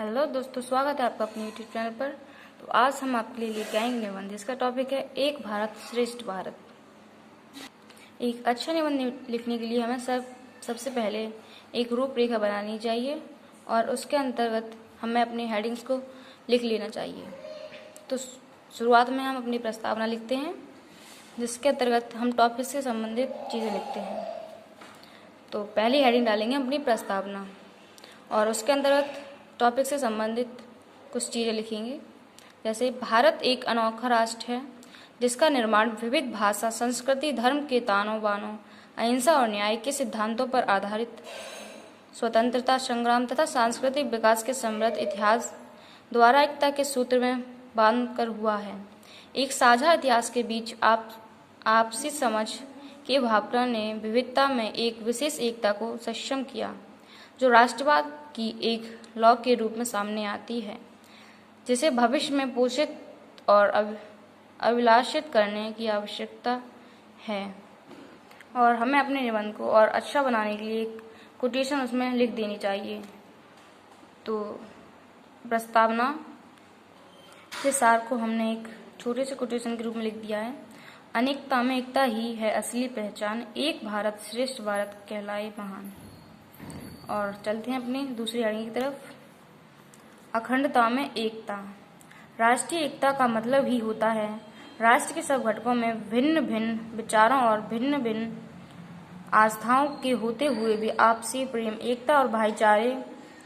Hello दोस्तों, स्वागत है आपका अपने यूट्यूब चैनल पर। तो आज हम आपके लिए लेके आएंगे निबंध जिसका टॉपिक है एक भारत श्रेष्ठ भारत। एक अच्छा निबंध लिखने के लिए हमें सबसे पहले एक रूपरेखा बनानी चाहिए और उसके अंतर्गत हमें अपनी हेडिंग्स को लिख लेना चाहिए। तो शुरुआत में हम अपनी प्रस्तावना लिखते हैं, जिसके अंतर्गत हम टॉपिक से संबंधित चीज़ें लिखते हैं। तो पहली हेडिंग डालेंगे अपनी प्रस्तावना और उसके अंतर्गत टॉपिक से संबंधित कुछ चीज़ें लिखेंगे। जैसे भारत एक अनोखा राष्ट्र है जिसका निर्माण विविध भाषा, संस्कृति, धर्म के तानों बानों, अहिंसा और न्याय के सिद्धांतों पर आधारित स्वतंत्रता संग्राम तथा सांस्कृतिक विकास के समृद्ध इतिहास द्वारा एकता के सूत्र में बांध कर हुआ है। एक साझा इतिहास के बीच आपसी समझ की भावना ने विविधता में एक विशेष एकता को सक्षम किया, जो राष्ट्रवाद की एक लौ के रूप में सामने आती है, जिसे भविष्य में पोषित और अभिलाषित करने की आवश्यकता है। और हमें अपने निबंध को और अच्छा बनाने के लिए एक कोटेशन उसमें लिख देनी चाहिए। तो प्रस्तावना के सार को हमने एक छोटे से कोटेशन के रूप में लिख दिया है। अनेकता में एकता ही है असली पहचान, एक भारत श्रेष्ठ भारत कहलाए महान। और चलते हैं अपनी दूसरी हेडिंग की तरफ। अखंडता में एकता। राष्ट्रीय एकता का मतलब ही होता है राष्ट्र के सब घटकों में भिन्न भिन्न विचारों और भिन्न भिन्न आस्थाओं के होते हुए भी आपसी प्रेम, एकता और भाईचारे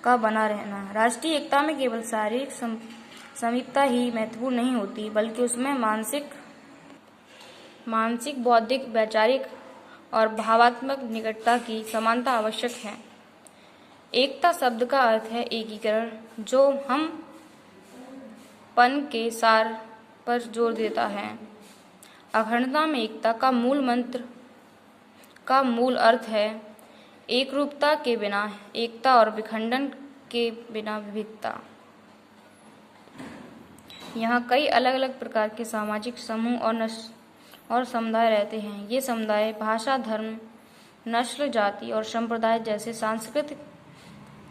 का बना रहना। राष्ट्रीय एकता में केवल शारीरिक समीपता ही महत्वपूर्ण नहीं होती, बल्कि उसमें मानसिक, बौद्धिक, वैचारिक और भावात्मक निकटता की समानता आवश्यक है। एकता शब्द का अर्थ है एकीकरण, जो हम पन के सार पर जोर देता है। अखंडता में एकता का मूल मंत्र का मूल अर्थ है एकरूपता के बिना एकता और विखंडन के बिना विविधता। यहाँ कई अलग अलग प्रकार के सामाजिक समूह और समुदाय रहते हैं। ये समुदाय भाषा, धर्म, नस्ल, जाति और संप्रदाय जैसे सांस्कृतिक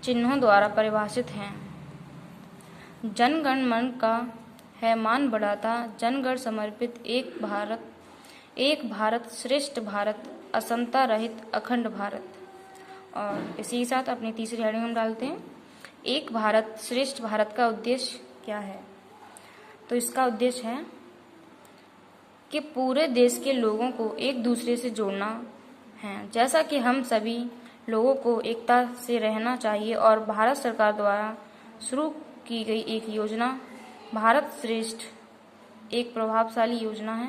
चिन्हों द्वारा परिभाषित हैं। जनगण मन का है मान बढ़ाता, जनगण समर्पित एक भारत श्रेष्ठ भारत, असमता रहित अखंड भारत। और इसी के साथ अपनी तीसरी हेडिंग हम डालते हैं, एक भारत श्रेष्ठ भारत का उद्देश्य क्या है। तो इसका उद्देश्य है कि पूरे देश के लोगों को एक दूसरे से जोड़ना है, जैसा कि हम सभी लोगों को एकता से रहना चाहिए। और भारत सरकार द्वारा शुरू की गई एक योजना भारत श्रेष्ठ एक प्रभावशाली योजना है।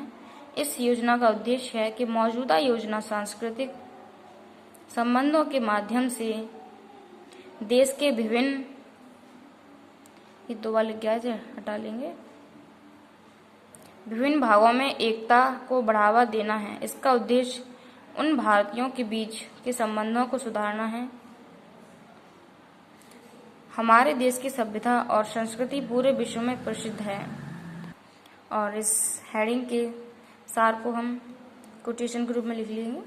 इस योजना का उद्देश्य है कि मौजूदा योजना सांस्कृतिक संबंधों के माध्यम से देश के विभिन्न, ये दो बार लिख गया है, हटा लेंगे, विभिन्न भागों में एकता को बढ़ावा देना है। इसका उद्देश्य उन भारतीयों के बीच के संबंधों को सुधारना है। हमारे देश की सभ्यता और संस्कृति पूरे विश्व में प्रसिद्ध है। और इस हेडिंग के सार को हम कोटेशन के रूप में लिख लेंगे।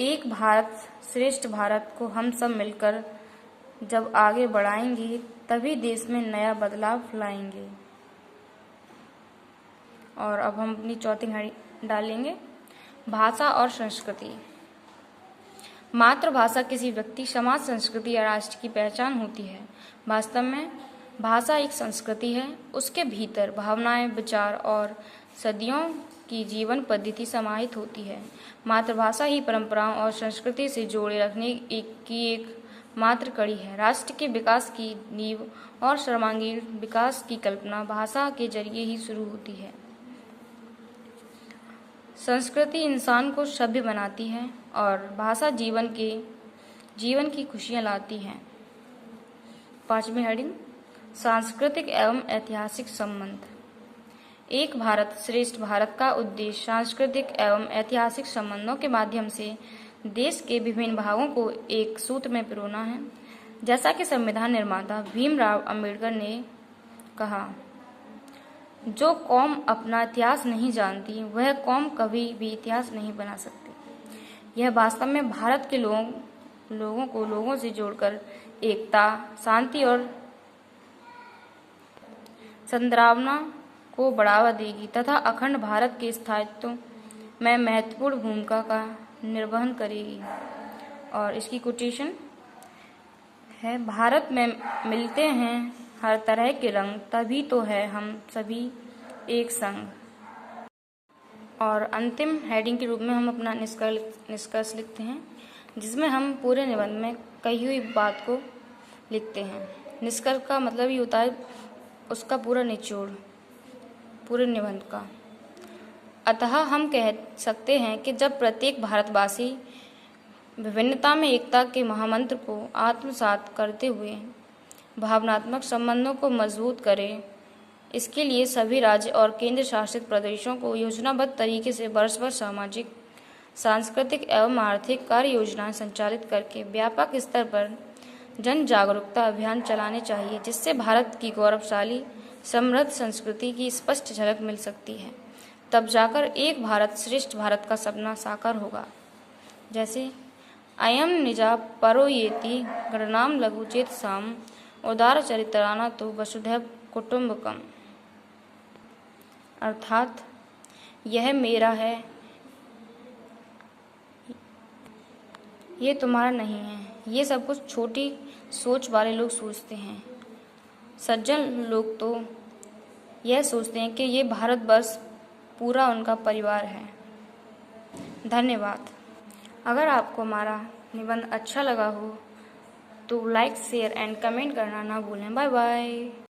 एक भारत श्रेष्ठ भारत को हम सब मिलकर जब आगे बढ़ाएंगे, तभी देश में नया बदलाव लाएंगे। और अब हम अपनी चौथी हेडिंग डालेंगे, भाषा और संस्कृति। मातृभाषा किसी व्यक्ति, समाज, संस्कृति या राष्ट्र की पहचान होती है। वास्तव में भाषा एक संस्कृति है। उसके भीतर भावनाएं, विचार और सदियों की जीवन पद्धति समाहित होती है। मातृभाषा ही परंपराओं और संस्कृति से जोड़े रखने की एक मात्र कड़ी है। राष्ट्र के विकास की नींव और सर्वांगीण विकास की कल्पना भाषा के जरिए ही शुरू होती है। संस्कृति इंसान को सभ्य बनाती है और भाषा जीवन की खुशियाँ लाती है। पांचवी हेडिंग, सांस्कृतिक एवं ऐतिहासिक संबंध। एक भारत श्रेष्ठ भारत का उद्देश्य सांस्कृतिक एवं ऐतिहासिक संबंधों के माध्यम से देश के विभिन्न भागों को एक सूत्र में पिरोना है। जैसा कि संविधान निर्माता भीमराव अंबेडकर ने कहा, जो कौम अपना इतिहास नहीं जानती, वह कौम कभी भी इतिहास नहीं बना सकती। यह वास्तव में भारत के लोगों लोगों को लोगों से जोड़कर एकता, शांति और सद्भावना को बढ़ावा देगी तथा अखंड भारत के स्थायित्व में महत्वपूर्ण भूमिका का निर्वहन करेगी। और इसकी कोटेशन है, भारत में मिलते हैं हर तरह के रंग, तभी तो है हम सभी एक संग। और अंतिम हेडिंग के रूप में हम अपना निष्कर्ष लिखते हैं, जिसमें हम पूरे निबंध में कही हुई बात को लिखते हैं। निष्कर्ष का मतलब ही होता है उसका पूरा निचोड़ पूरे निबंध का। अतः हम कह सकते हैं कि जब प्रत्येक भारतवासी विभिन्नता में एकता के महामंत्र को आत्मसात करते हुए भावनात्मक संबंधों को मजबूत करे, इसके लिए सभी राज्य और केंद्र शासित प्रदेशों को योजनाबद्ध तरीके से वर्ष भर सामाजिक, सांस्कृतिक एवं आर्थिक कार्य योजनाएं संचालित करके व्यापक स्तर पर जन जागरूकता अभियान चलाने चाहिए, जिससे भारत की गौरवशाली समृद्ध संस्कृति की स्पष्ट झलक मिल सकती है। तब जाकर एक भारत श्रेष्ठ भारत का सपना साकार होगा। जैसे अयम निजा परो येति गणनाम लघु चेत साम उदार चरित्राना तो वसुधैव कुटुम्बकम। अर्थात यह मेरा है, ये तुम्हारा नहीं है। ये सब कुछ छोटी सोच वाले लोग सोचते हैं। सज्जन लोग तो यह सोचते हैं कि ये भारतवर्ष पूरा उनका परिवार है। धन्यवाद। अगर आपको हमारा निबंध अच्छा लगा हो तो लाइक, शेयर एंड कमेंट करना ना भूलें। Bye bye.